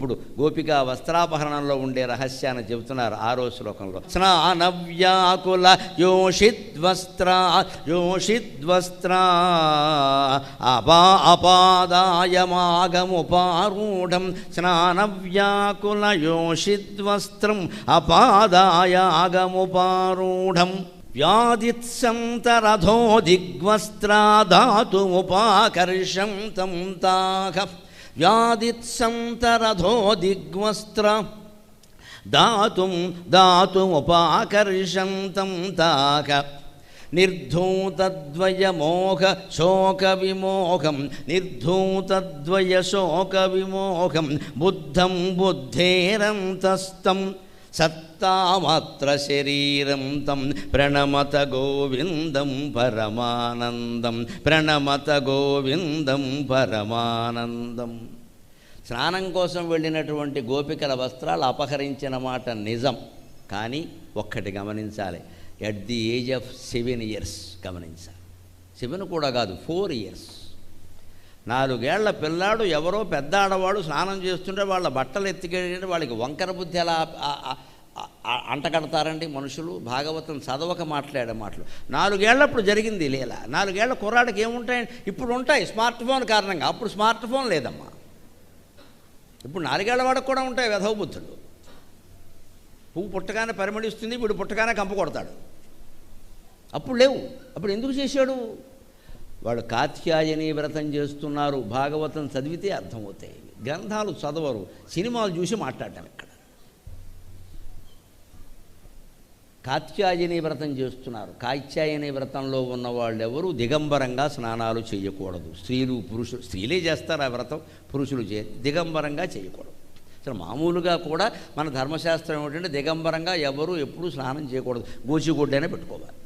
ఇప్పుడు గోపికా వస్త్రాపహరణంలో ఉండే రహస్యాన్ని చెబుతున్నారు 6వ శ్లోకంలో. స్నానవ్యాకుల యోషిద్వస్త్రా అపాదాయమాగముపారూఢం. స్నానవ్యాకుల యోషిద్వస్త్రం అపాదాయాగముపారూఢం. వ్యాధిత్సంతరథో దిగ్వస్త్రాదాతుముపాకర్షం తం తాః. వ్యాధిత్సంతరథో దిగ్వస్త్ర దాతుముపాకర్షం తం తాః. నిర్ధూతద్వయమోహ శోకవిమోహం నిర్ధూతద్వయశోకవిమోహం బుద్ధం బుద్ధేరంతస్తం సత్తామాత్ర శరీరం తం ప్రణమత గోవిందం పరమానందం. ప్రణమత గోవిందం పరమానందం. స్నానం కోసం వెళ్ళినటువంటి గోపికల వస్త్రాలు అపహరించిన మాట నిజం. కానీ ఒక్కటి గమనించాలి, at the age of 7 years గమనించాలి. 7 కూడా కాదు, 4 years. 4 ఏళ్ల పిల్లాడు ఎవరో పెద్ద ఆడవాడు స్నానం చేస్తుంటే వాళ్ళ బట్టలు ఎత్తికెళ్ళి వాళ్ళకి వంకర బుద్ధి ఎలా అంటగడతారండి మనుషులు? భాగవతం చదవక మాట్లాడే మాటలు. 4 ఏళ్ళప్పుడు జరిగింది లీల. 4 ఏళ్ల కుర్రాడికి ఏముంటాయి? ఇప్పుడు ఉంటాయి స్మార్ట్ ఫోన్ కారణంగా. అప్పుడు స్మార్ట్ ఫోన్ లేదమ్మా. ఇప్పుడు 4 ఏళ్ల వాడికి కూడా ఉంటాయి వెధవ బుద్ధులు. పువ్వు పుట్టగానే పరిమళిస్తుంది, వీడు పుట్టగానే కంప కొడతాడు. అప్పుడు లేవు. అప్పుడు ఎందుకు చేశాడు? వాడు కాత్యాయని వ్రతం చేస్తున్నారు. భాగవతం చదివితే అర్థమవుతాయి. గ్రంథాలు చదవరు, సినిమాలు చూసి మాట్లాడటం. ఇక్కడ కాత్యాయని వ్రతం చేస్తున్నారు. కాత్యాయని వ్రతంలో ఉన్న వాళ్ళు ఎవరు దిగంబరంగా స్నానాలు చేయకూడదు. స్త్రీలు పురుషులు, స్త్రీలే చేస్తారు ఆ వ్రతం, పురుషులు దిగంబరంగా చేయకూడదు. అసలు మామూలుగా కూడా మన ధర్మశాస్త్రం ఏమిటంటే దిగంబరంగా ఎవరు ఎప్పుడూ స్నానం చేయకూడదు, గోచిగుడ్డైనా పెట్టుకోవాలి.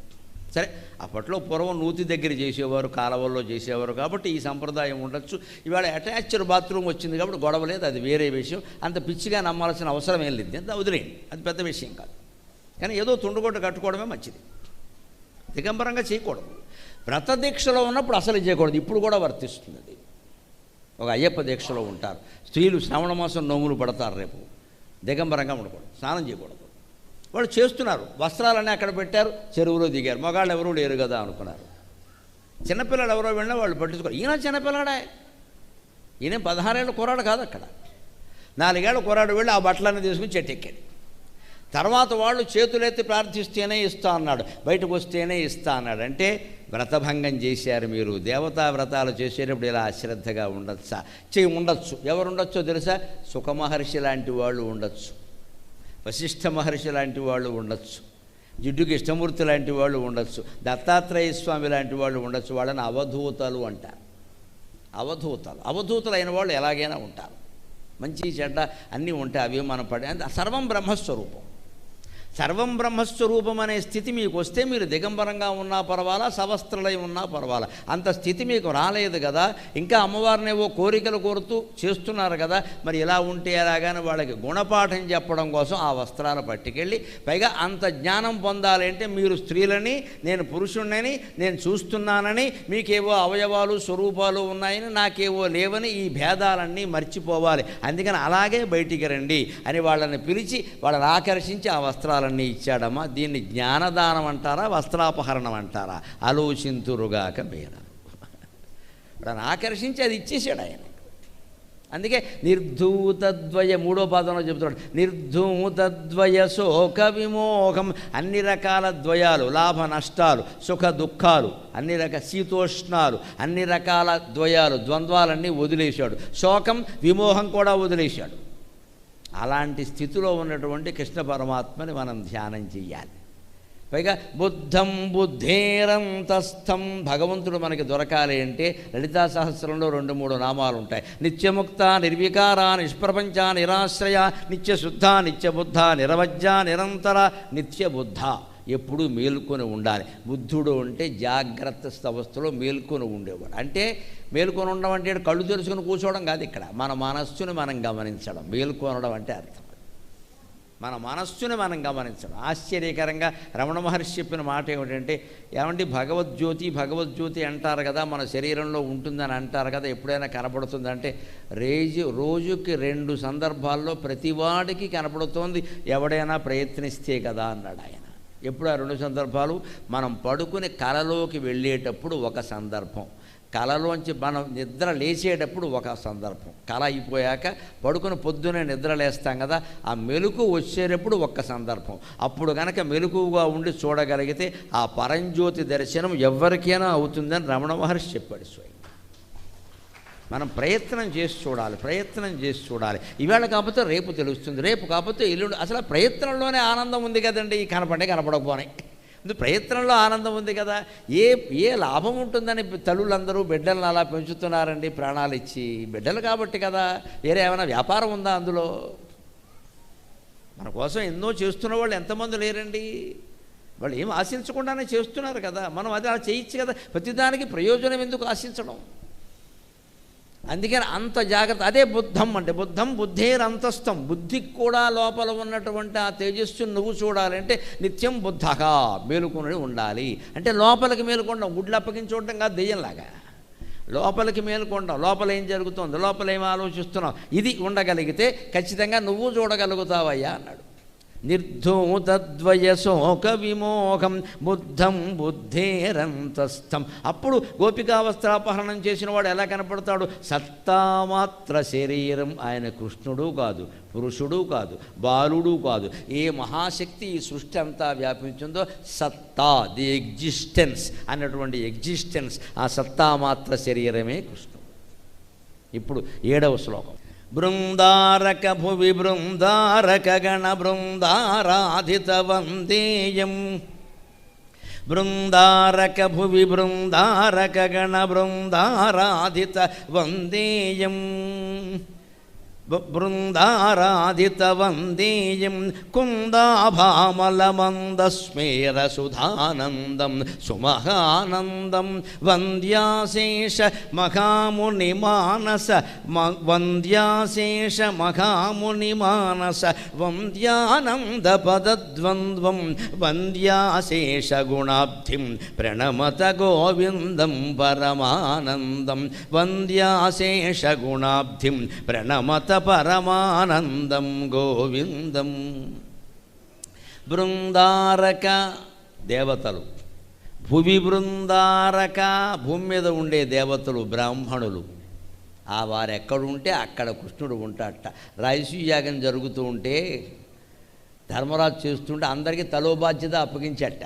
సరే, అప్పట్లో పూర్వం నూతి దగ్గర చేసేవారు, కాలవల్లో చేసేవారు కాబట్టి ఈ సంప్రదాయం ఉండొచ్చు. ఇవాళ అటాచ్డ్ బాత్రూమ్ వచ్చింది కాబట్టి గొడవ లేదు, అది వేరే విషయం. అంత పిచ్చిగా నమ్మాల్సిన అవసరం ఏం లేదు, అంత వదిలేయండి, అది పెద్ద విషయం కాదు. కానీ ఏదో తుండుగొట్టు కట్టుకోవడమే మంచిది, దిగంబరంగా చేయకూడదు. వ్రత దీక్షలో ఉన్నప్పుడు అసలు చేయకూడదు. ఇప్పుడు కూడా వర్తిస్తుంది అది. ఒక అయ్యప్ప దీక్షలో ఉంటారు స్త్రీలు, శ్రావణ మాసం నోములు పడతారు, రేపు దిగంబరంగా ఉండకూడదు, స్నానం చేయకూడదు. వాళ్ళు చేస్తున్నారు, వస్త్రాలన్నీ అక్కడ పెట్టారు, చెరువులో దిగారు. మగాళ్ళు ఎవరూ లేరు కదా అనుకున్నారు. చిన్నపిల్లలు ఎవరో వెళ్ళినా వాళ్ళు పట్టించుకోరు. ఈయన చిన్నపిల్లాడే, ఈయన 16 ఏళ్ళ కుర్రాడు కాదు. అక్కడ 4 ఏళ్ళ కుర్రాడు వెళ్ళి ఆ బట్టలన్నీ తీసుకుని చెట్టు ఎక్కాడు. తర్వాత వాళ్ళు చేతులెత్తి ప్రార్థిస్తేనే ఇస్తా అన్నాడు, బయటకు వస్తేనే ఇస్తా అన్నాడు. అంటే వ్రతభంగం చేశారు మీరు. దేవతా వ్రతాలు చేసేటప్పుడు ఇలా అశ్రద్ధగా ఉండొచ్చా? ఉండొచ్చు. ఎవరు ఉండొచ్చో తెలుసా? సుఖమహర్షి లాంటి వాళ్ళు ఉండొచ్చు, వశిష్ఠ మహర్షి లాంటి వాళ్ళు ఉండొచ్చు, జిడ్డుకి ఇష్టమూర్తి లాంటి వాళ్ళు ఉండొచ్చు, దత్తాత్రేయ స్వామి లాంటి వాళ్ళు ఉండొచ్చు. వాళ్ళని అవధూతలు అంటారు. అవధూతలైన వాళ్ళు ఎలాగైనా ఉంటారు. మంచి చెడ్డ అన్నీ ఉంటాయి, అవి మనం సర్వం బ్రహ్మస్వరూపం. సర్వం బ్రహ్మస్వరూపం అనే స్థితి మీకు వస్తే మీరు దిగంబరంగా ఉన్నా పర్వాలా, సవస్త్రలై ఉన్నా పర్వాలా. అంత స్థితి మీకు రాలేదు కదా. ఇంకా అమ్మవారిని ఏవో కోరికలు కోరుతూ చేస్తున్నారు కదా. మరి ఇలా ఉంటే ఎలాగానే వాళ్ళకి గుణపాఠం చెప్పడం కోసం ఆ వస్త్రాలు పట్టుకెళ్ళి, పైగా అంత జ్ఞానం పొందాలి అంటే మీరు స్త్రీలని, నేను పురుషుణ్ణని, నేను చూస్తున్నానని, మీకేవో అవయవాలు స్వరూపాలు ఉన్నాయని, నాకేవో లేవని ఈ భేదాలన్నీ మర్చిపోవాలి. అందుకని అలాగే బయటికి రండి అని వాళ్ళని పిలిచి వాళ్ళని ఆకర్షించి ఆ వస్త్రాలు ఇచ్చాడమ్మా. దీన్ని జ్ఞానదానం అంటారా, వస్త్రాపహరణం అంటారా? ఆలోచింతురుగాక మీరు. వాళ్ళని ఆకర్షించి అది ఇచ్చేసాడు ఆయన. అందుకే నిర్ధూతద్వయ 3వ పాదంలో చెబుతున్నాడు, నిర్ధూతద్వయ శోక విమోహం. అన్ని రకాల ద్వయాలు, లాభ నష్టాలు, సుఖ దుఃఖాలు, అన్ని రకాల శీతోష్ణాలు, అన్ని రకాల ద్వయాలు, ద్వంద్వాలన్నీ వదిలేశాడు. శోకం విమోహం కూడా వదిలేశాడు. అలాంటి స్థితిలో ఉన్నటువంటి కృష్ణ పరమాత్మని మనం ధ్యానం చెయ్యాలి. పైగా బుద్ధం బుద్ధేరంతస్థం. భగవంతుడు మనకి దొరకాలి అంటే లలితా సహస్రంలో 2-3 నామాలు ఉంటాయి. నిత్యముక్త, నిర్వికార, నిష్ప్రపంచ, నిరాశ్రయ, నిత్యశుద్ధ, నిత్యబుద్ధ, నిరవజ్జ, నిరంతర, నిత్యబుద్ధ. ఎప్పుడూ మేల్కొని ఉండాలి. బుద్ధుడు అంటే జాగ్రత్త అవస్థలో మేల్కొని ఉండేవాడు. అంటే మేల్కొని ఉండడం అంటే కళ్ళు తెరుచుకొని కూర్చోవడం కాదు. ఇక్కడ మన మనస్సుని మనం గమనించడం మేల్కొనడం అంటే అర్థం. మన మనస్సుని మనం గమనించడం. ఆశ్చర్యకరంగా రమణ మహర్షి చెప్పిన మాట ఏమిటంటే, ఏమంటే భగవద్జ్యోతి అంటారు కదా, మన శరీరంలో ఉంటుందని అంటారు కదా, ఎప్పుడైనా కనపడుతుందంటే రోజుకి 2 సందర్భాల్లో ప్రతివాడికి కనపడుతోంది, ఎవడైనా ప్రయత్నిస్తే కదా అన్నాడు ఆయన. ఎప్పుడు ఆ 2 సందర్భాలు? మనం పడుకుని కలలోకి వెళ్ళేటప్పుడు ఒక సందర్భం, కలలోంచి మనం నిద్ర లేచేటప్పుడు ఒక సందర్భం, కల అయిపోయాక పడుకుని పొద్దునే నిద్ర లేస్తాం కదా, ఆ మెలకు వచ్చేటప్పుడు ఒక సందర్భం. అప్పుడు కనుక మెలకుగా ఉండి చూడగలిగితే ఆ పరంజ్యోతి దర్శనం ఎవరికైనా అవుతుందని రమణ మహర్షి చెప్పాడు స్వయం. మనం ప్రయత్నం చేసి చూడాలి. ఈవేళ కాకపోతే రేపు తెలుస్తుంది, రేపు కాకపోతే ఎల్లుండి. అసలు ప్రయత్నంలోనే ఆనందం ఉంది కదండి, కనపడకపోనాయి. ప్రయత్నంలో ఆనందం ఉంది కదా. ఏ లాభం ఉంటుందని తల్లులందరూ బిడ్డలను అలా పెంచుతున్నారండి, ప్రాణాలు ఇచ్చి. బిడ్డలు కాబట్టి కదా, వేరే ఏమైనా వ్యాపారం ఉందా అందులో? మన కోసం ఎన్నో చేస్తున్న వాళ్ళు ఎంతమంది లేరండి. వాళ్ళు ఏం ఆశించకుండానే చేస్తున్నారు కదా, మనం అది అలా చేయొచ్చు కదా. ప్రతిదానికి ప్రయోజనం ఎందుకు ఆశించడం? అందుకని అంత జాగ్రత్త. అదే బుద్ధం అంటే, బుద్ధేరంతస్థం, బుద్ధికి కూడా లోపల ఉన్నటువంటి ఆ తేజస్సును నువ్వు చూడాలంటే నిత్యం బుద్ధగా మేలుకొని ఉండాలి. అంటే లోపలికి మేలుకొండం, గుడ్లు అప్పగించి చూడటం కాదు, దెయ్యంలాగా లోపలికి మేలుకొండం. లోపల ఏం జరుగుతుందో, లోపల ఏం ఆలోచిస్తున్నావు, ఇది ఉండగలిగితే ఖచ్చితంగా నువ్వు చూడగలుగుతావయ్యా అన్నాడు. నిర్ధూతద్వయశోక విమోహం బుద్ధం బుద్ధేరంతస్థం. అప్పుడు గోపికావస్త్రాపహరణం చేసిన వాడు ఎలా కనపడతాడు? సత్తామాత్ర శరీరం. ఆయన కృష్ణుడు కాదు, పురుషుడు కాదు, బాలుడు కాదు. ఏ మహాశక్తి ఈ సృష్టి అంతా వ్యాపించిందో సత్తా, ది ఎగ్జిస్టెన్స్ అన్నటువంటి ఎగ్జిస్టెన్స్, ఆ సత్తామాత్ర శరీరమే కృష్ణుడు. ఇప్పుడు 7వ శ్లోకం. బృందారక భువి బృందారక గణ బృందారాధిత వందేయం. బృందారక భువి బృందారక గణ బృందారాధిత వందేయం. బృందారాధిత వందేయం కుందాభామలమందస్మేర సుధానందం సుమహానందం. వంద్యాశేష మహాముని మానస వంద్యాశేష మహాముని మానస వంద్యానంద పదద్వంద్వం వంద్యాశేష గుణాబ్ధిం ప్రణమత గోవిందం పరమానందం. వంద్యాశేష గుణాబ్ధిం ప్రణమత పరమానందం గోవిందం. బృందారక దేవతలు, భువి బృందారక భూమి మీద ఉండే దేవతలు బ్రాహ్మణులు. ఆ వారు ఎక్కడుంటే అక్కడ కృష్ణుడు ఉంటాడట. రాజసూయాగం జరుగుతూ ఉంటే ధర్మరాజు చేస్తుంటే అందరికీ తలో బాధ్యత అప్పగించట.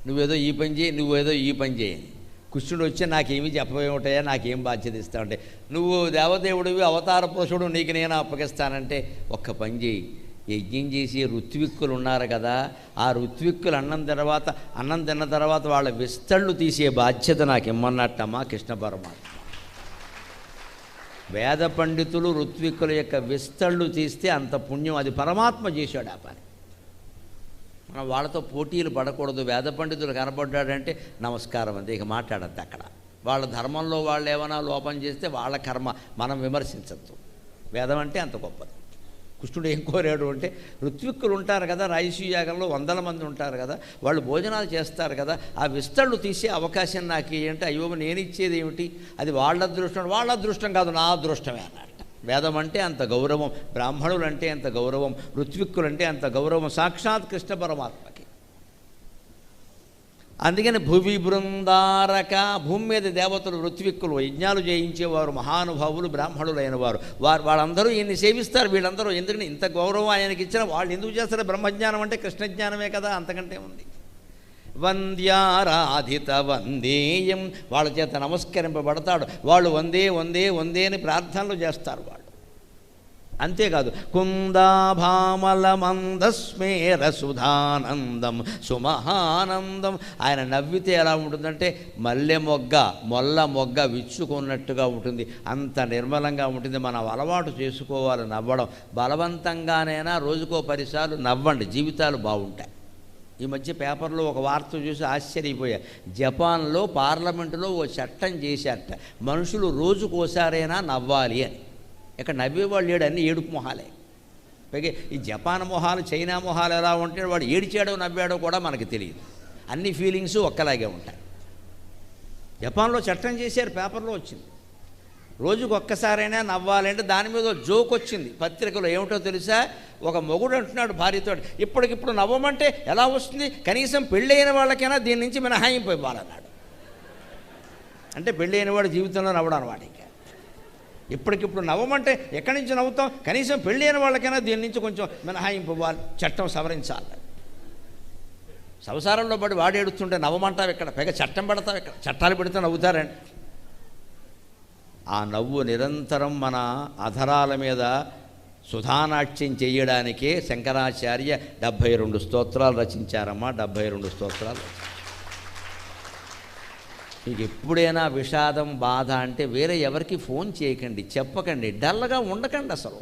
నువ్వేదో ఈ పని చేయి, నువ్వేదో ఈ పని చేయని. కృష్ణుడు వచ్చి నాకేమీ చెప్పబోయేమిటాయా, నాకేం బాధ్యత ఇస్తావంటే, నువ్వు దేవదేవుడివి అవతార పురుషుడు, నీకు నేను అప్పగిస్తానంటే ఒక్క పని చేయి, యజ్ఞం చేసి ఋత్విక్కులు ఉన్నారు కదా, ఆ ఋత్విక్కులు అన్నం తిన్న తర్వాత వాళ్ళ విస్తళ్ళు తీసే బాధ్యత నాకు ఇమ్మన్నట్టమ్మా కృష్ణ పరమాత్మ. వేద పండితులు ఋత్విక్కుల యొక్క విస్తళ్ళు తీస్తే అంత పుణ్యం, అది పరమాత్మ చేశాడు ఆ పని. మనం వాళ్ళతో పోటీలు పడకూడదు. వేద పండితులు కనపడ్డాడంటే నమస్కారం అంతే, ఇక మాట్లాడద్దు. అక్కడ వాళ్ళ ధర్మంలో వాళ్ళు ఏమైనా లోపం చేస్తే వాళ్ళ కర్మ, మనం విమర్శించద్దు. వేదం అంటే అంత గొప్పది. కృష్ణుడు ఏం కోరాడు అంటే, ఋత్విక్కులు ఉంటారు కదా, రాజసూయాగంలో 100 మంది ఉంటారు కదా, వాళ్ళు భోజనాలు చేస్తారు కదా, ఆ విస్తళ్ళు తీసే అవకాశం నాకు ఏంటంటే, అయ్యో నేను ఇచ్చేది ఏమిటి, అది వాళ్ళ అదృష్టం కాదు, నా అదృష్టమే అన్నట్టు. వేదం అంటే అంత గౌరవం, బ్రాహ్మణులు అంటే అంత గౌరవం, ఋత్విక్కులు అంటే అంత గౌరవం సాక్షాత్ కృష్ణ పరమాత్మకి. అందుకని భువి బృందారక, భూమి మీద దేవతలు ఋత్విక్కులు, యజ్ఞాలు చేయించేవారు, మహానుభావులు, బ్రాహ్మణులైన వారు. వాళ్ళందరూ ఈయన్ని సేవిస్తారు. వీళ్ళందరూ ఎందుకని ఇంత గౌరవం ఆయనకి ఇచ్చిన వాళ్ళు ఎందుకు చేస్తారు? బ్రహ్మజ్ఞానం అంటే కృష్ణజ్ఞానమే కదా, అంతకంటే ఉంది. వంద్యారాధిత వందేయం, వాళ్ళ చేత నమస్కరింపబడతాడు. వాళ్ళు వందే వందే వందే అని ప్రార్థనలు చేస్తారు వాళ్ళు. అంతేకాదు, కుందాభామల మందస్మేర సుధానందం సుమహానందం. ఆయన నవ్వితే ఎలా ఉంటుందంటే మొల్ల మొగ్గ విచ్చుకున్నట్టుగా ఉంటుంది, అంత నిర్మలంగా ఉంటుంది. మనం అలవాటు చేసుకోవాలి నవ్వడం. బలవంతంగానైనా రోజుకో 10 సార్లు నవ్వండి, జీవితాలు బాగుంటాయి. ఈ మధ్య పేపర్లో ఒక వార్త చూసి ఆశ్చర్యపోయా. జపాన్లో పార్లమెంటులో ఓ చట్టం చేశారట, మనుషులు రోజుకోసారైనా నవ్వాలి అని. ఇక్కడ నవ్వేవాళ్ళు లేడు, అన్నీ ఏడుపు మొహాలే. పైగా ఈ జపాన్ మొహాలు చైనా మొహాలు ఎలా ఉంటే వాడు ఏడిచాడో నవ్వాడో కూడా మనకు తెలియదు. అన్ని ఫీలింగ్స్ ఒక్కలాగే ఉంటాయి. జపాన్లో చట్టం చేశారు, పేపర్లో వచ్చింది, రోజుకు ఒక్కసారైనా నవ్వాలంటే దాని మీద జోక్ వచ్చింది పత్రికలో. ఏమిటో తెలుసా, ఒక మొగుడు అంటున్నాడు భార్యతో, ఇప్పటికిప్పుడు నవ్వమంటే ఎలా వస్తుంది, కనీసం పెళ్ళైన వాళ్ళకైనా దీని నుంచి మినహాయింపు ఇవ్వాలన్నాడు. అంటే పెళ్ళైన వాడు జీవితంలో నవ్వడం అనమాట. ఇంకా ఇప్పటికిప్పుడు నవ్వమంటే ఎక్కడి నుంచి నవ్వుతాం, కనీసం పెళ్ళైన వాళ్ళకైనా దీని నుంచి కొంచెం మినహాయింపు ఇవ్వాలి, చట్టం సవరించాలి. సంసారంలో పడి వాడు ఏడుస్తుంటే నవ్వమంటావు ఇక్కడ, పైగా చట్టం పెడతావు ఇక్కడ, చట్టాలు పెడితే నవ్వుతారండి. ఆ నవ్వు నిరంతరం మన అధరాల మీద సుధానాట్యం చేయడానికే శంకరాచార్య 72 స్తోత్రాలు రచించారమ్మా. 72 స్తోత్రాలు. మీకు ఎప్పుడైనా విషాదం బాధ అంటే వేరే ఎవరికి ఫోన్ చేయకండి, చెప్పకండి, డల్గా ఉండకండి. అసలు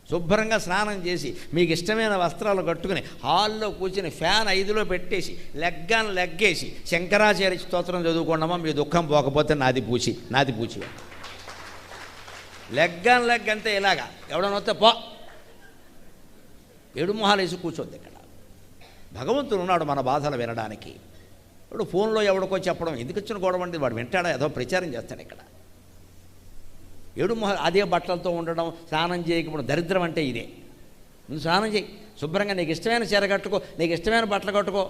శుభ్రంగా స్నానం చేసి మీకు ఇష్టమైన వస్త్రాలు కట్టుకుని హాల్లో కూర్చుని ఫ్యాన్ 5లో పెట్టేసి లెగ్గేసి శంకరాచార్య స్తోత్రం చదువుకోండమ్మా. మీ దుఃఖం పోకపోతే నాది పూచి లెగ్ అంతే. ఇలాగా ఎవడన్నా వస్తే పో, ఏడు మొహాలు వేసి కూర్చోద్ది. ఇక్కడ భగవంతుడు ఉన్నాడు మన బాధలు వినడానికి. ఇప్పుడు ఫోన్లో ఎవడికో చెప్పడం ఎందుకు వచ్చిన గొడవ అండి, వాడు వింటాడా, ఏదో ప్రచారం చేస్తాడు. ఇక్కడ ఏడు మొహాలు అదే బట్టలతో ఉండడం, స్నానం చేయకపోవడం, దరిద్రం అంటే ఇదే. నువ్వు స్నానం చేయి, శుభ్రంగా నీకు ఇష్టమైన చీర కట్టుకో, నీకు ఇష్టమైన బట్టలు కట్టుకో,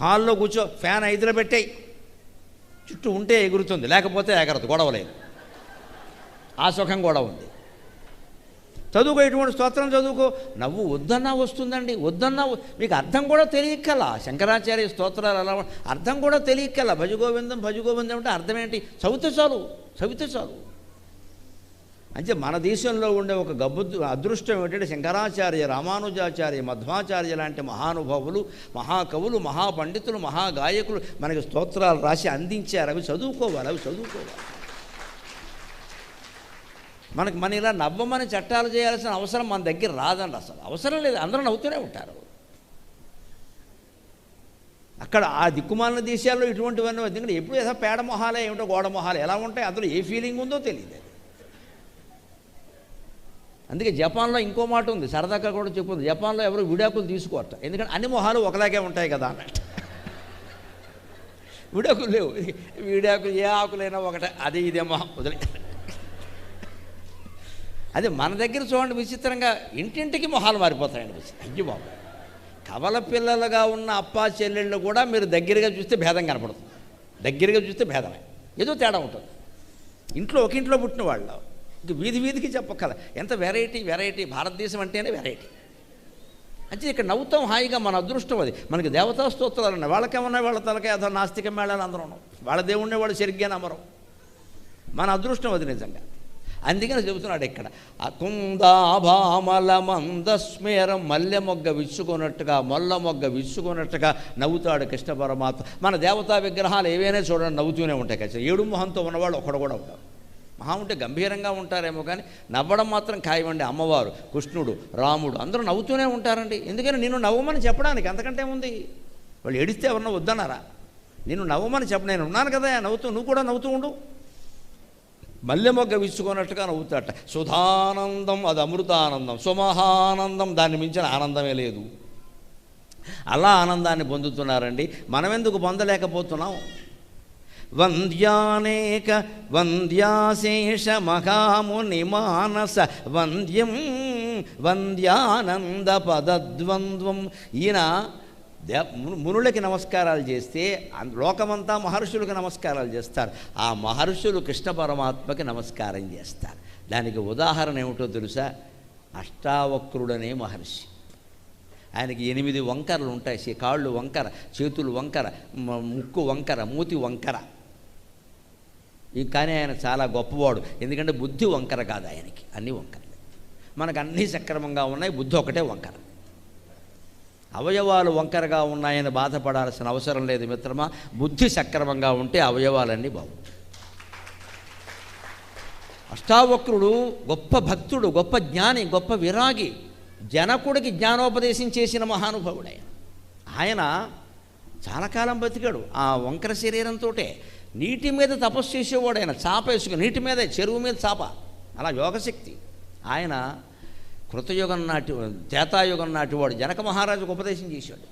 హాల్లో కూర్చో, ఫ్యాన్ 5లో పెట్టేయి, చుట్టూ ఉంటే ఎగురుతుంది, లేకపోతే ఎగరదు, గొడవ లేదు. ఆ సుఖం కూడా ఉంది. చదువుకో, ఇటువంటి స్తోత్రం చదువుకో. నవ్వు వద్దన్నా వస్తుందండి, వద్దన్నా మీకు అర్థం కూడా తెలియక్కల. శంకరాచార్య స్తోత్రాలు అలా అర్థం కూడా తెలియక్కల. భజగోవిందం అంటే అర్థం ఏంటి, చదివితే చాలు. అంటే మన దేశంలో ఉండే ఒక అదృష్టం ఏంటంటే శంకరాచార్య, రామానుజాచార్య, మధ్వాచార్య లాంటి మహానుభావులు, మహాకవులు, మహాపండితులు, మహాగాయకులు మనకి స్తోత్రాలు రాసి అందించారు. అవి చదువుకోవాలి. మన ఇలా నవ్వమని చట్టాలు చేయాల్సిన అవసరం మన దగ్గర రాదండి. అసలు అవసరం లేదు, అందరూ నవ్వుతూనే ఉంటారు. అక్కడ ఆ దిక్కుమాలిన దేశాల్లో ఇటువంటివన్నీ ఎందుకంటే ఎప్పుడు ఏదో పేడ మొహాలే ఏమిటో గోడ మొహాలు ఎలా ఉంటాయి, అందులో ఏ ఫీలింగ్ ఉందో తెలియదు. అందుకే జపాన్లో ఇంకో మాట ఉంది, సరదాగా కూడా చెప్పుంది, జపాన్లో ఎవరు విడాకులు తీసుకోవట, ఎందుకంటే అన్ని మొహాలు ఒకలాగే ఉంటాయి కదా అన్నట్టు. విడాకులు లేవు, విడాకులు ఏ ఆకులైనా ఒకటే, అది ఇదే మొహం వదిలే. అదే మన దగ్గర చూడండి విచిత్రంగా ఇంటింటికి మొహాలు మారిపోతాయండి. అయ్యో బాబు, కవల పిల్లలుగా ఉన్న అప్పా చెల్లెళ్ళు కూడా మీరు దగ్గరగా చూస్తే భేదం కనపడుతుంది. దగ్గరగా చూస్తే భేదమే, ఏదో తేడా ఉంటుంది. ఇంట్లో ఒక ఇంట్లో పుట్టిన వాళ్ళు ఇంక వీధికి చెప్పక్కల. ఎంత వెరైటీ భారతదేశం అంటేనే వెరైటీ. అంటే ఇక్కడ నవ్వుతాం హాయిగా, మన అదృష్టం అది. మనకి దేవతా స్తోత్రాలు ఉన్నాయి, వాళ్ళకేమన్నాయి, వాళ్ళ తలకే అదో నాస్తికం మేళాలు అందరూ ఉన్నాం, వాళ్ళ దేవుణ్ణి వాళ్ళు సరిగ్గా నమ్మరు. మన అదృష్టం అది నిజంగా. అందుకని చెబుతున్నాడు ఇక్కడ, అకుందాభామల మందస్మేరం, మల్లె మొగ్గ విచ్చుకున్నట్టుగా, మొల్ల మొగ్గ విచ్చుకున్నట్టుగా నవ్వుతాడు కృష్ణ పరమాత్మ. మన దేవతా విగ్రహాలు ఏవైనా చూడండి నవ్వుతూనే ఉంటాయి. ఖచ్చితంగా ఏడు మొహంతో ఉన్నవాళ్ళు ఒకడు కూడా ఉంటారు. మహా ఉంటే గంభీరంగా ఉంటారేమో కానీ నవ్వడం మాత్రం ఖాయమండి. అమ్మవారు, కృష్ణుడు, రాముడు అందరూ నవ్వుతూనే ఉంటారండి. ఎందుకని నిన్ను నవ్వమని చెప్పడానికి, అంతకంటే ఉంది. వాళ్ళు ఏడిస్తే ఎవరన్నా వద్దన్నారా? నిన్ను నవ్వమని చెప్ప, నేను ఉన్నాను కదా నవ్వుతూ, నువ్వు కూడా నవ్వుతూ ఉండు. మల్లె మొగ్గ విచ్చుకున్నట్టుగా నవ్వుతాట. సుధానందం అది అమృతానందం, సుమహానందం దాన్ని మించిన ఆనందమే లేదు. అలా ఆనందాన్ని పొందుతున్నారండి. మనమెందుకు పొందలేకపోతున్నాం? వంద్యానేక వంద్యాశేష మహాముని మానస వంద్యం వంద్యానంద పదద్వంద్వం. ఈయన మునులకి నమస్కారాలు చేస్తే లోకమంతా మహర్షులకు నమస్కారాలు చేస్తారు. ఆ మహర్షులు కృష్ణ పరమాత్మకి నమస్కారం చేస్తారు. దానికి ఉదాహరణ ఏమిటో తెలుసా? అష్టావక్రుడనే మహర్షి. ఆయనకి 8 వంకరలు ఉంటాయి. కాళ్ళు వంకర, చేతులు వంకర, ముక్కు వంకర, మూతి వంకర. కానీ ఆయన చాలా గొప్పవాడు, ఎందుకంటే బుద్ధి వంకర కాదు ఆయనకి, అన్నీ వంకరలే. మనకు అన్నీ సక్రమంగా ఉన్నాయి, బుద్ధి ఒకటే వంకర. అవయవాలు వంకరగా ఉన్నాయని బాధపడాల్సిన అవసరం లేదు మిత్రమా. బుద్ధి సక్రమంగా ఉంటే అవయవాలన్నీ బాగుంటాయి. అష్టావక్రుడు గొప్ప భక్తుడు, గొప్ప జ్ఞాని, గొప్ప విరాగి, జనకుడికి జ్ఞానోపదేశం చేసిన మహానుభావుడు ఆయన. చాలా కాలం బతికాడు ఆ వంకర శరీరంతో. నీటి మీద తపస్సు చేసేవాడు ఆయన. చాప వేసుకుని నీటి మీద, చెరువు మీద చాప, అలా యోగశక్తి. ఆయన కృతయుగం నాటి త్రేతాయుగం నాటి వాడు జనక మహారాజుకు ఉపదేశం చేశాడు.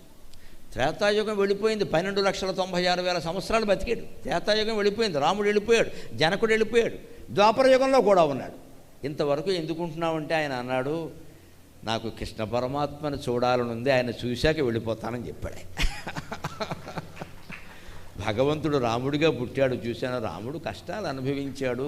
త్రేతాయుగం వెళ్ళిపోయింది, 12,96,000 సంవత్సరాలు బతికాడు. త్రేతాయుగం వెళ్ళిపోయింది, రాముడు వెళ్ళిపోయాడు, జనకుడు వెళ్ళిపోయాడు, ద్వాపర యుగంలో కూడా ఉన్నాడు. ఇంతవరకు ఎందుకుంటున్నామంటే ఆయన అన్నాడు, నాకు కృష్ణ పరమాత్మను చూడాలని ఉంది, ఆయన చూశాక వెళ్ళిపోతానని చెప్పాడు. భగవంతుడు రాముడిగా పుట్టాడు, చూశాను. రాముడు కష్టాలు అనుభవించాడు,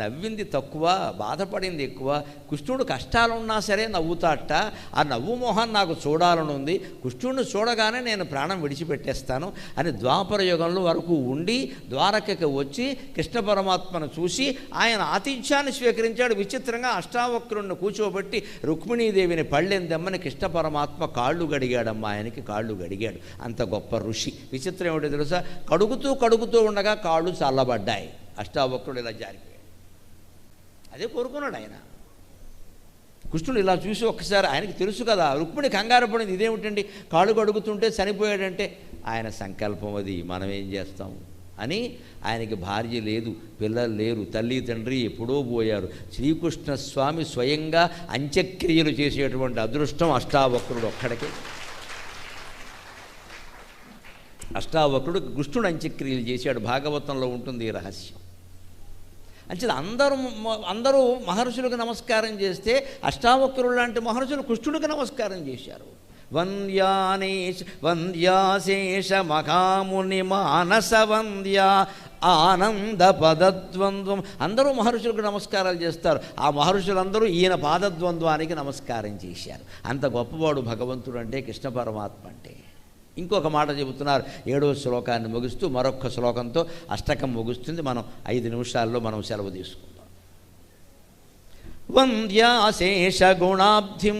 నవ్వింది తక్కువ, బాధపడింది ఎక్కువ. కృష్ణుడు కష్టాలున్నా సరే నవ్వుతాట. ఆ నవ్వు మొహం నాకు చూడాలని ఉంది, కృష్ణుడిని చూడగానే నేను ప్రాణం విడిచిపెట్టేస్తాను అని ద్వాపర యుగంలో వరకు ఉండి ద్వారకకి వచ్చి కృష్ణ పరమాత్మను చూసి ఆయన ఆతిథ్యాన్ని స్వీకరించాడు. విచిత్రంగా అష్టావక్రుణ్ణి కూర్చోబెట్టి రుక్మిణీదేవిని పళ్ళెందమ్మని కృష్ణ పరమాత్మ కాళ్ళు గడిగాడమ్మా, ఆయనకి కాళ్ళు గడిగాడు. అంత గొప్ప ఋషి. విచిత్రం ఏమిటో తెలుసా, కడుగుతూ ఉండగా కాళ్ళు చల్లబడ్డాయి. అష్టావక్రుడు ఇలా జారిపోయాడు. అదే కోరుకున్నాడు ఆయన. కృష్ణుడు ఇలా చూసి ఒక్కసారి, ఆయనకి తెలుసు కదా, రుక్మిణి కంగారు పడింది, ఇదేమిటండి కాళ్ళు కడుగుతుంటే చనిపోయాడంటే. ఆయన సంకల్పం అది, మనం ఏం చేస్తాము అని. ఆయనకి భార్య లేదు, పిల్లలు లేరు, తల్లి తండ్రి ఎప్పుడో పోయారు. శ్రీకృష్ణ స్వామి స్వయంగా అంత్యక్రియలు చేసేటువంటి అదృష్టం అష్టావక్రుడు ఒక్కడికే. అష్టావక్రుడు కృష్ణుడు అంత్యక్రియలు చేశాడు. భాగవతంలో ఉంటుంది ఈ రహస్యం. అంటే అందరూ మహర్షులకు నమస్కారం చేస్తే అష్టావక్రుడు లాంటి మహర్షులు కృష్ణుడికి నమస్కారం చేశారు. వంద్యాశేష మహాముని మానస వంద్య ఆనంద పదద్వంద్వం. అందరూ మహర్షులకు నమస్కారాలు చేస్తారు. ఆ మహర్షులందరూ ఈయన పాదద్వంద్వానికి నమస్కారం చేశారు. అంత గొప్పవాడు భగవంతుడు అంటే, కృష్ణ పరమాత్మ అంటే. ఇంకొక మాట చెబుతున్నారు. 7వ శ్లోకాన్ని ముగిస్తూ మరొక శ్లోకంతో అష్టకం ముగుస్తుంది. మనం 5 నిమిషాల్లో మనం సెలవు తీసుకుందాం. వంద్యాశేష గుణాబ్ధిం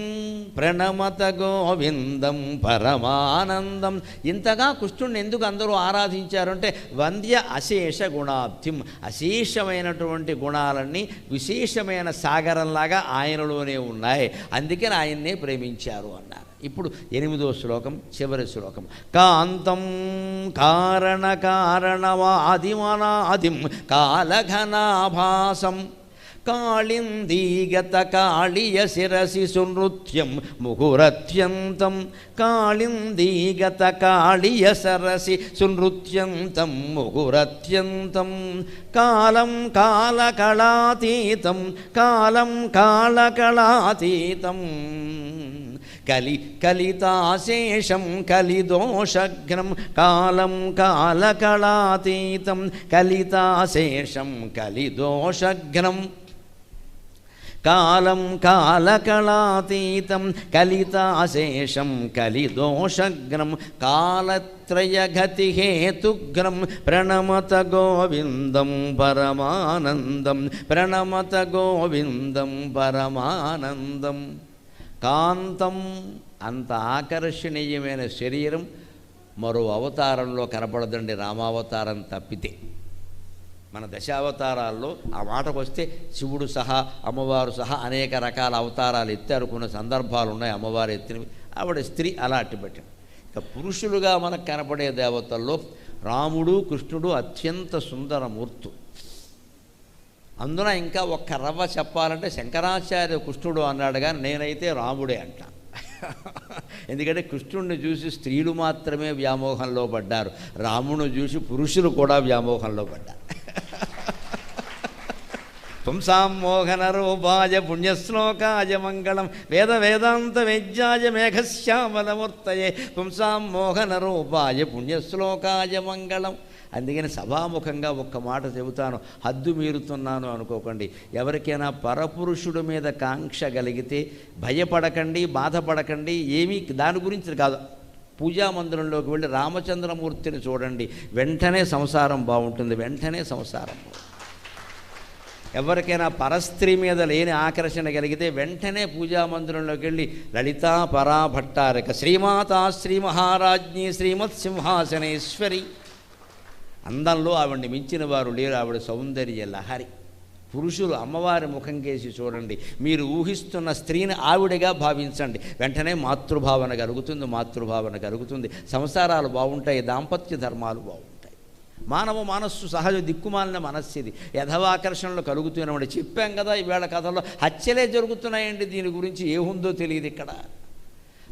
ప్రణమత గోవిందం పరమానందం. ఇంతగా కృష్ణుడిని ఎందుకు అందరూ ఆరాధించారంటే, వంద్య అశేష గుణాబ్ధిం, అశేషమైనటువంటి గుణాలన్నీ విశేషమైన సాగరంలాగా ఆయనలోనే ఉన్నాయి, అందుకని ఆయన్నే ప్రేమించారు అన్నారు. ఇప్పుడు 8వ శ్లోకం, చివరి శ్లోకం. కాంతం కారణవాదిమనాదిం కాళఘనాభాసం కాళిందీగత కాళియ శిరసి సునృత్యం ముహురత్యంతం. కాళిందీగత కాళియ సరసి సునృత్యంతం ముహురత్యంతం. కాలం కాళకళాతీతం కాలం కాళకళాతీతం. కలితాశేషం కలిదోషఘ్నం కాలం కాళకళాతీతం. కలితాశేషం కలిదోషఘ్నం కాలం కాళకళాతీతం. కలితాశేషం కలిదోషఘ్నం కాలత్రయగతిహేతుఘ్నం ప్రణమత గోవిందం పరమానందం. ప్రణమత గోవిందం పరమానందం. కాంతం, అంత ఆకర్షణీయమైన శరీరం మరో అవతారంలో కనపడదండి, రామావతారం తప్పితే. మన దశావతారాల్లో ఆ మాటకు వస్తే శివుడు సహా అమ్మవారు సహా అనేక రకాల అవతారాలు ఎత్తారు. కొన్ని సందర్భాలు ఉన్నాయి అమ్మవారు ఎత్తినవి, ఆవిడ స్త్రీ అలా అట్టిపెట్టాడు. ఇక పురుషులుగా మనకు కనపడే దేవతల్లో రాముడు కృష్ణుడు అత్యంత సుందరమూర్తు. అందున ఇంకా ఒక్క రవ్వ చెప్పాలంటే శంకరాచార్య కృష్ణుడు అన్నాడు, కానీ నేనైతే రాముడే అంటా. ఎందుకంటే కృష్ణుడిని చూసి స్త్రీలు మాత్రమే వ్యామోహంలో పడ్డారు, రాముడిని చూసి పురుషులు కూడా వ్యామోహంలో పడ్డారు. పుంసాం మోహన రూపాయ పుణ్యశ్లోకాయ మంగళం వేద వేదాంత వేద్యాయ మేఘశ్యామలమూర్తయే. పుంసాం మోహన రూపాయ పుణ్యశ్లోకాయ మంగళం. అందుకని సభాముఖంగా ఒక్క మాట చెబుతాను, హద్దు మీరుతున్నాను అనుకోకండి. ఎవరికైనా పరపురుషుడి మీద కాంక్ష కలిగితే భయపడకండి, బాధపడకండి. ఏమీ దాని గురించి కాదు. పూజా మందిరంలోకి వెళ్ళి రామచంద్రమూర్తిని చూడండి, వెంటనే సంసారం బాగుంటుంది, వెంటనే సంసారం. ఎవరికైనా పరస్త్రీ మీద లేని ఆకర్షణ కలిగితే వెంటనే పూజా మందిరంలోకి వెళ్ళి లలితా పరాభట్టారిక శ్రీమాతా శ్రీ మహారాజ్ఞి శ్రీమత్ సింహాసనేశ్వరి, అందంలో ఆవిడ్ని మించిన వారు లేరు, ఆవిడ సౌందర్య లహరి. పురుషులు అమ్మవారి ముఖం కేసి చూడండి, మీరు ఊహిస్తున్న స్త్రీని ఆవిడగా భావించండి, వెంటనే మాతృభావన కలుగుతుంది, సంసారాలు బాగుంటాయి, దాంపత్య ధర్మాలు బాగుంటాయి. మానవ మనస్సు సహజ దిక్కుమాలిన మనస్సు ఇది. యథవాకర్షణలు కలుగుతున్నామండి. చెప్పాం కదా ఈవేళ కథలో హత్యలే జరుగుతున్నాయండి. దీని గురించి ఏముందో తెలియదు ఇక్కడ.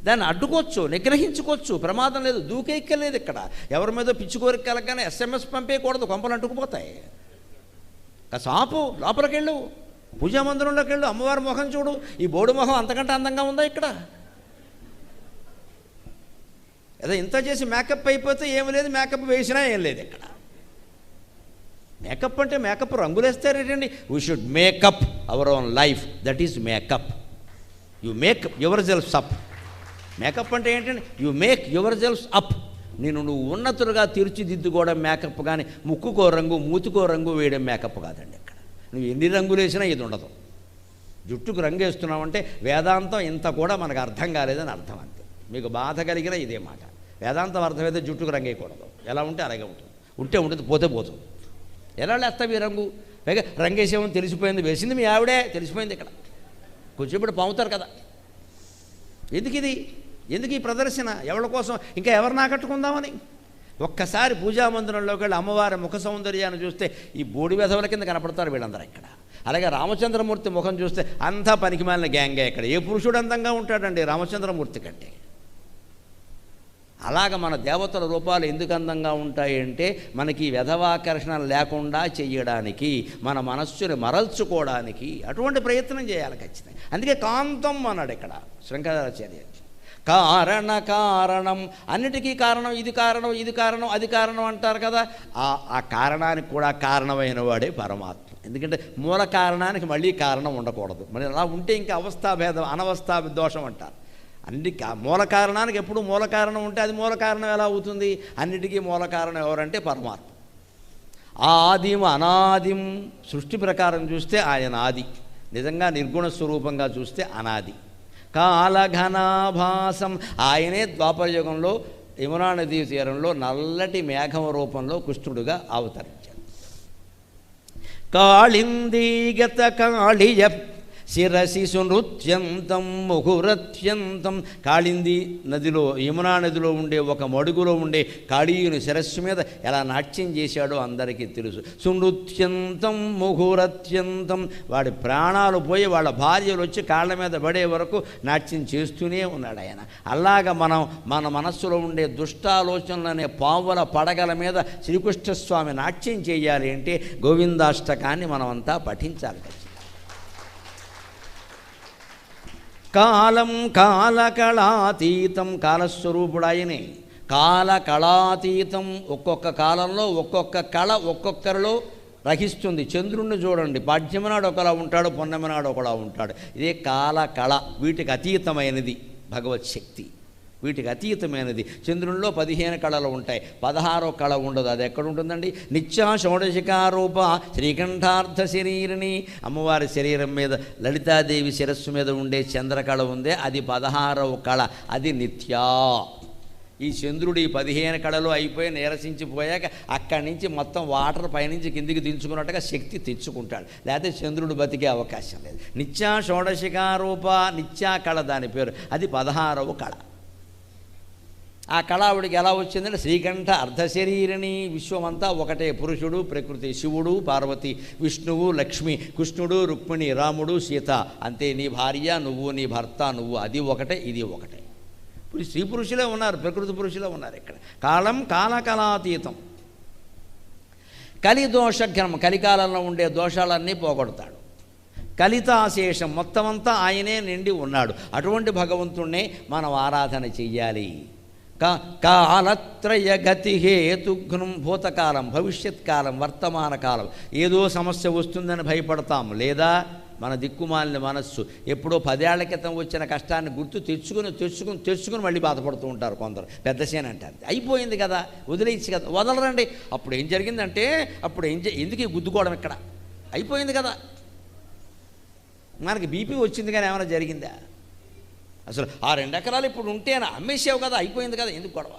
దాన్ని అడ్డుకోవచ్చు, నిగ్రహించుకోవచ్చు, ప్రమాదం లేదు. దూకెక్కలేదు ఇక్కడ. ఎవరి మీద పిచ్చి కోరిక కలగానే SMS పంపేయకూడదు, కొంపలు అంటుకుపోతాయి. కాసాపు లోపలికెళ్ళు, పూజా మందిరంలోకి వెళ్ళు, అమ్మవారి ముఖం చూడు. ఈ బోడు ముఖం అంతకంటే అందంగా ఉందా ఇక్కడ? ఏదో ఇంత చేసి మేకప్ అయిపోతే ఏమి లేదు, మేకప్ వేసినా ఏం లేదు ఇక్కడ. మేకప్ అంటే మేకప్ రంగులేస్తారేటండి. We should make up our own life, that is makeup. You make your selfs up. Makeup అంటే ఏంటండి? You make your selfs up. నువ్వు ఉన్నతులుగా తీర్చిదిద్దుకోవడం మేకప్, కానీ ముక్కుకో రంగు మూతికో రంగు వేయడం మేకప్ కాదండి. ఇక్కడ నువ్వు ఎన్ని రంగులు వేసినా ఇది ఉండదు. జుట్టుకు రంగు వేస్తున్నావంటే వేదాంతం ఇంత కూడా మనకు అర్థం కాలేదని అర్థం. అంతే. మీకు బాధ కలిగిన ఇదే మాట. వేదాంతం అర్థమైతే జుట్టుకు రంగు వేయకూడదు. ఎలా ఉంటే అలాగే ఉంటుంది. ఉంటే ఉంటుంది, పోతే పోతుంది. ఎలా లేస్తావు ఈ రంగు? పైగా రంగు వేసేమని తెలిసిపోయింది, వేసింది మీ ఆవిడే, తెలిసిపోయింది. ఇక్కడ కొంచెంప్పుడు పాముతారు కదా. ఎందుకు ఈ ప్రదర్శన? ఎవరి కోసం? ఇంకా ఎవరిని ఆకట్టుకుందామని. ఒక్కసారి పూజామందిరంలోకి వెళ్ళి అమ్మవారి ముఖ సౌందర్యాన్ని చూస్తే ఈ బోడి వెధవల కింద కనపడతారు వీళ్ళందరూ ఇక్కడ. అలాగే రామచంద్రమూర్తి ముఖం చూస్తే అంతా పనికిమాలిన గ్యాంగే ఇక్కడ. ఏ పురుషుడు అందంగా ఉంటాడండి రామచంద్రమూర్తి కంటే? అలాగ మన దేవతల రూపాలు ఎందుకు అందంగా ఉంటాయి అంటే మనకి వెధవాకర్షణ లేకుండా చెయ్యడానికి, మన మనస్సుని మరల్చుకోవడానికి అటువంటి ప్రయత్నం చేయాలి ఖచ్చితంగా. అందుకే కాంతం అన్నాడు ఇక్కడ శంకరాచార్య. కారణం, అన్నిటికీ కారణం. ఇది కారణం, ఇది కారణం, అది కారణం అంటారు కదా. ఆ కారణానికి కూడా కారణమైన వాడే పరమాత్మ. ఎందుకంటే మూల కారణానికి మళ్ళీ కారణం ఉండకూడదు. మరి అలా ఉంటే ఇంకా అవస్థాభేదం, అనవస్థా దోషం అంటారు. అన్నిటికీ మూల కారణానికి ఎప్పుడు మూల కారణం ఉంటే అది మూల కారణం ఎలా అవుతుంది? అన్నిటికీ మూల కారణం ఎవరంటే పరమాత్మ. ఆదిం అనాదిం. సృష్టి ప్రకారం చూస్తే ఆయన ఆది, నిజంగా నిర్గుణ స్వరూపంగా చూస్తే అనాది. కాలఘనాభాసం. ఆయనే ద్వాపరయుగంలో యమునా నదీ తీరంలో నల్లటి మేఘం రూపంలో కృష్ణుడుగా అవతరించాడు. కాళిందీగత కాళియ శిరసి సునృత్యంతం ముహురత్యంతం. కాళింది నదిలో, యమునా నదిలో ఉండే ఒక మడుగులో ఉండే కాళీయుని శిరస్సు మీద ఎలా నాట్యం చేశాడో అందరికీ తెలుసు. సునృత్యంతం ముహురత్యంతం. వాడి ప్రాణాలు పోయి వాళ్ళ భార్యలు వచ్చి కాళ్ళ మీద పడే వరకు నాట్యం చేస్తూనే ఉన్నాడు ఆయన. అలాగా మన మనస్సులో ఉండే దుష్టాలోచనలనే పావుల పడగల మీద శ్రీకృష్ణస్వామి నాట్యం చేయాలి అంటే గోవిందాష్టకాన్ని మనమంతా పఠించాలి. కాలం కాలకళాతీతం. కాలస్వరూపుడు ఆయనే. కాలకళాతీతం. ఒక్కొక్క కాలంలో ఒక్కొక్క కళ ఒక్కొక్కరిలో రహిస్తుంది. చంద్రుణ్ణి చూడండి, పాడ్యమనాడు ఒకలా ఉంటాడు, పొన్నమనాడు ఒకలా ఉంటాడు. ఇదే కాలకళ. వీటికి అతీతమైనది భగవత్ శక్తి. వీటికి అతీతమైనది. చంద్రుల్లో 15 కళలు ఉంటాయి, 16వ కళ ఉండదు. అది ఎక్కడ ఉంటుందండి? నిత్యా షోడశికారూప శ్రీకంఠార్థ శరీరిణి. అమ్మవారి శరీరం మీద లలితాదేవి శిరస్సు మీద ఉండే చంద్రకళ ఉందే, అది 16వ కళ. అది నిత్యా. ఈ చంద్రుడు ఈ 15 కళలు అయిపోయి నీరసించిపోయాక అక్కడి నుంచి మొత్తం వాటర్ పైనుంచి కిందికి దించుకున్నట్టుగా శక్తి తెచ్చుకుంటాడు. లేకపోతే చంద్రుడు బతికే అవకాశం లేదు. నిత్యా షోడశికారూప, నిత్యా కళ దాని పేరు. అది 16వ కళ. ఆ కళావుడికి ఎలా వచ్చిందంటే శ్రీకంఠ అర్ధశరీరిణి. విశ్వమంతా ఒకటే, పురుషుడు ప్రకృతి, శివుడు పార్వతి, విష్ణువు లక్ష్మి, కృష్ణుడు రుక్మిణి, రాముడు సీత. అంతే. నీ భార్య నువ్వు, నీ భర్త నువ్వు. అది ఒకటే, ఇది ఒకటే. ఇప్పుడు స్త్రీ పురుషులే ఉన్నారు, ప్రకృతి పురుషులే ఉన్నారు ఇక్కడ. కాలం కాలకళాతీతం. కలిదోషఘ్నం. కలికాలంలో ఉండే దోషాలన్నీ పోగొడతాడు. కలితాశేషం. మొత్తం అంతా ఆయనే నిండి ఉన్నాడు. అటువంటి భగవంతుణ్ణే మనం ఆరాధన చెయ్యాలి. కాలత్రయ గతి హేతుఘ్నం. భూతకాలం, భవిష్యత్ కాలం, వర్తమాన కాలం. ఏదో సమస్య వస్తుందని భయపడతాం. లేదా మన దిక్కుమాలిన మనస్సు ఎప్పుడో 10 ఏళ్ల క్రితం వచ్చిన కష్టాన్ని గుర్తు తెచ్చుకుని మళ్ళీ బాధపడుతూ ఉంటారు కొందరు. పెద్ద సేన అంటారు, అయిపోయింది కదా వదిలేయచ్చు కదా. వదలరండి. అప్పుడు ఏం జరిగిందంటే, ఎందుకు గుద్దుకోవడం? ఇక్కడ అయిపోయింది కదా. మనకి బీపీ వచ్చింది కానీ ఏమైనా జరిగిందా? అసలు ఆ 2 ఎకరాలు ఇప్పుడు ఉంటేనా? అమ్మేసావు కదా, అయిపోయింది కదా, ఎందుకు గొడవ?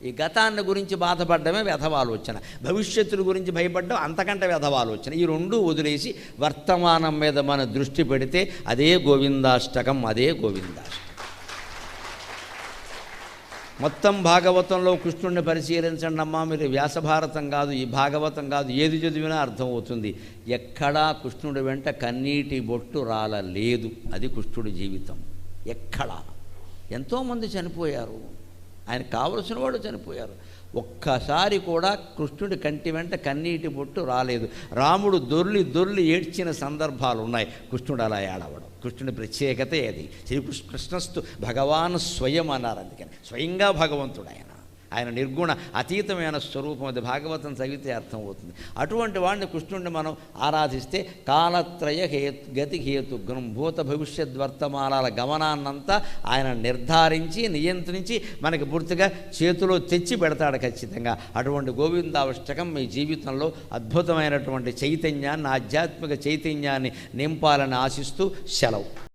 ఈ గతాన్ని గురించి బాధపడమే వ్యధవాలోచన, భవిష్యత్తుల గురించి భయపడడం అంతకంటే వ్యధవాలోచన. ఈ 2 వదిలేసి వర్తమానం మీద మన దృష్టి పెడితే అదే గోవిందాష్టకం, అదే గోవిందాష్టకం. మొత్తం భాగవతంలో కృష్ణుడిని పరిశీలించండి అమ్మా, మీరు వ్యాసభారతం కాదు, ఈ భాగవతం కాదు, ఏది చదివినా అర్థమవుతుంది. ఎక్కడా కృష్ణుడి వెంట కన్నీటి బొట్టు రాలలేదు. అది కృష్ణుడి జీవితం. ఎక్కడా. ఎంతోమంది చనిపోయారు, ఆయన కావలసిన వాడు చనిపోయారు, ఒక్కసారి కూడా కృష్ణుడి కంటి వెంట కన్నీటి బొట్టు రాలేదు. రాముడు దొర్లి ఏడ్చిన సందర్భాలు ఉన్నాయి, కృష్ణుడు అలా ఏడవడం. కృష్ణుడి ప్రత్యేకతే అది. శ్రీకృష్ణస్తు భగవాన్ స్వయం అన్నారు, అందుకని స్వయంగా భగవంతుడు ఆయన నిర్గుణ అతీతమైన స్వరూపం. అది భాగవతం చదివితే అర్థమవుతుంది. అటువంటి వాడిని కృష్ణుడిని మనం ఆరాధిస్తే కాలత్రయ గతి హేతుగ్నం భూత భవిష్యద్వర్తమానాల గమనాన్నంతా ఆయన నిర్ధారించి నియంత్రించి మనకి పూర్తిగా చేతిలో తెచ్చి పెడతాడు ఖచ్చితంగా. అటువంటి గోవిందాష్టకం మీ జీవితంలో అద్భుతమైనటువంటి చైతన్యాన్ని, ఆధ్యాత్మిక చైతన్యాన్ని నింపాలని ఆశిస్తూ సెలవు.